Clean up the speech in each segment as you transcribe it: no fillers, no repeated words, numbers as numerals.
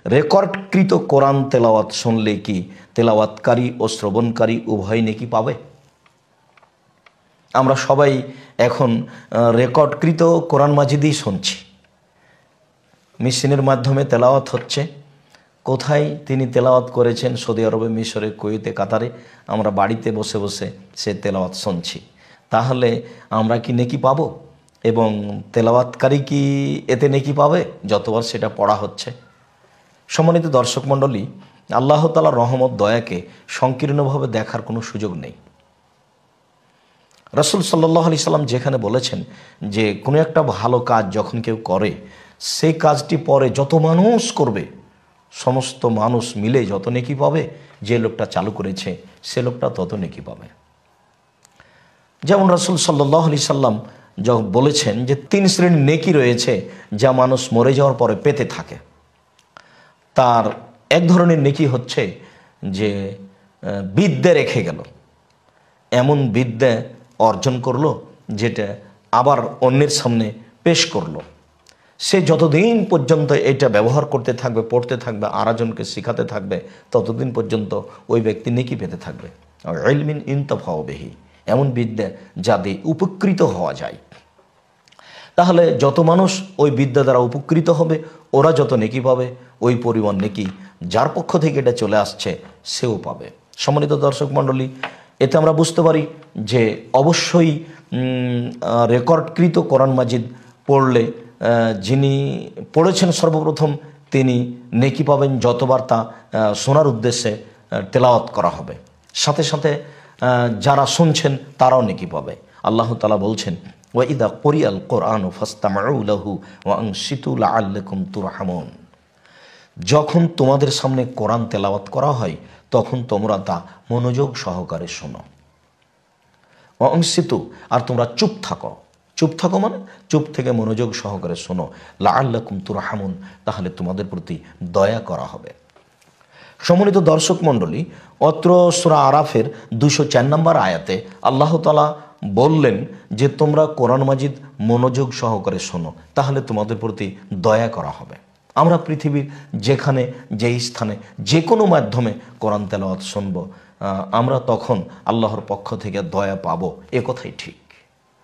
রেকর্ডকৃত কোরআন তেলাওয়াত শুনলে কি তেলাওয়াতকারী ও শ্রবণকারী উভয় নেকি পাবে? আমরা সবাই এখন রেকর্ডকৃত কোরআন মাজিদই শুনছি, মেশিনের মাধ্যমে তেলাওয়াত হচ্ছে। কোথায় তিনি তেলাওয়াত করেছেন? সৌদি আরবে, মিশরে, কুয়েতে, কাতারে। আমরা বাড়িতে বসে বসে সে তেলাওয়াত শুনছি। তাহলে আমরা কি নেকি পাবো? এবং তেলাওয়াতকারী কি এতে নেকি পাবে যতবার সেটা পড়া হচ্ছে? সম্মানিত দর্শক মণ্ডলী, আল্লাহ তাআলার রহমত দয়াকে সংকীর্ণভাবে দেখার কোনো সুযোগ নেই। রাসূল সাল্লাল্লাহু আলাইহি সাল্লাম যেখানে বলেছেন যে কোনো একটা ভালো কাজ যখন কেউ করে, সেই কাজটি পরে যত মানুষ করবে, সমস্ত মানুষ মিলে যত নেকি পাবে, যে লোকটা চালু করেছে সে লোকটা তত নেকি পাবে। যেমন রাসূল সাল্লাল্লাহু আলাইহি সাল্লাম যখন বলেছেন যে 3 শ্রেণীর নেকি রয়েছে যা মানুষ মরে যাওয়ার পরে পেতে থাকে। তার এক ধরনের নেকি হচ্ছে যে বিদ্যা রেখে গেল, এমন বিদ্যা অর্জন করলো যেটা আবার অন্যের সামনে পেশ করলো। সে যতদিন পর্যন্ত এটা ব্যবহার করতে থাকবে, পড়তে থাকবে, আরেকজনকে শেখাতে থাকবে, ততদিন পর্যন্ত ওই ব্যক্তি নেকি পেতে থাকবে। আর ইলমিন ইনতাফাউ বিহি, এমন বিদ্যা যা দিয়ে উপকৃত হওয়া যায়। তাহলে যত মানুষ ওই বিদ্যা দ্বারা উপকৃত হবে, ওরা যত নেকি পাবে, ওই পরিমাণ নেকি যার পক্ষ থেকে এটা চলে আসছে সেও পাবে। সম্মানিত দর্শক মণ্ডলী, এতে আমরা বুঝতে পারি যে অবশ্যই রেকর্ডকৃত কোরআন মাজিদ পড়লে যিনি পড়েছেন সর্বপ্রথম তিনি নেকি পাবেন যতবার তা শোনার উদ্দেশ্যে তেলাওয়াত করা হবে। সাথে সাথে যারা শুনছেন তারাও নেকি পাবে। আল্লাহ তাআলা বলছেন, ওয়াইদা কুরিয়াল কোরআনু ফাসতামিউ লাহু ওয়া আনসিতু লাআল্লাকুম তুরহামুন। যখন তোমাদের সামনে কোরআন তেলাওয়াত করা হয় তখন তোমরা তা মনোযোগ সহকারে শোনো। ওয়া আনসিতু, আর তোমরা চুপ থাকো। চুপ থাকো মানে চুপ থেকে মনোযোগ সহকারে শোনো। লাআল্লাকুম তুরহামুন, তাহলে তোমাদের প্রতি দয়া করা হবে। সম্মানিত দর্শক মণ্ডলী, অত্র সূরা আরাফের 204 নম্বর আয়াতে আল্লাহ তাআলা বললেন যে তোমরা কোরআন মাজিদ মনোযোগ সহকারে শোনো, তাহলে তোমাদের প্রতি দয়া করা হবে। আমরা পৃথিবীর যেখানে, যেই স্থানে, যে কোনো মাধ্যমে কোরআন তেলাওয়াত শুনবো, আমরা তখন আল্লাহর পক্ষ থেকে দয়া পাবো, এ কথাই ঠিক।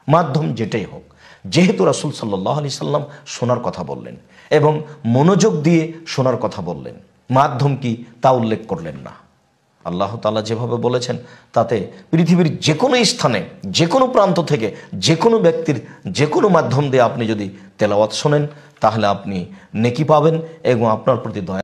মাধ্যম যেটাই হোক, যেহেতু রাসূল সাল্লাল্লাহু আলাইহি সাল্লাম শোনার কথা বললেন এবং মনোযোগ দিয়ে শোনার কথা বললেন, মাধ্যম কি তা উল্লেখ করলেন না। আল্লাহ তাআলা যেভাবে বলেছেন তাতে পৃথিবীর যে কোনো স্থানে, যে কোনো প্রান্ত থেকে, যে কোনো ব্যক্তির যে কোনো মাধ্যম দিয়ে আপনি যদি তেলাওয়াত শোনেন তাহলে আপনি নেকি পাবেন এবং আপনার প্রতি দয়া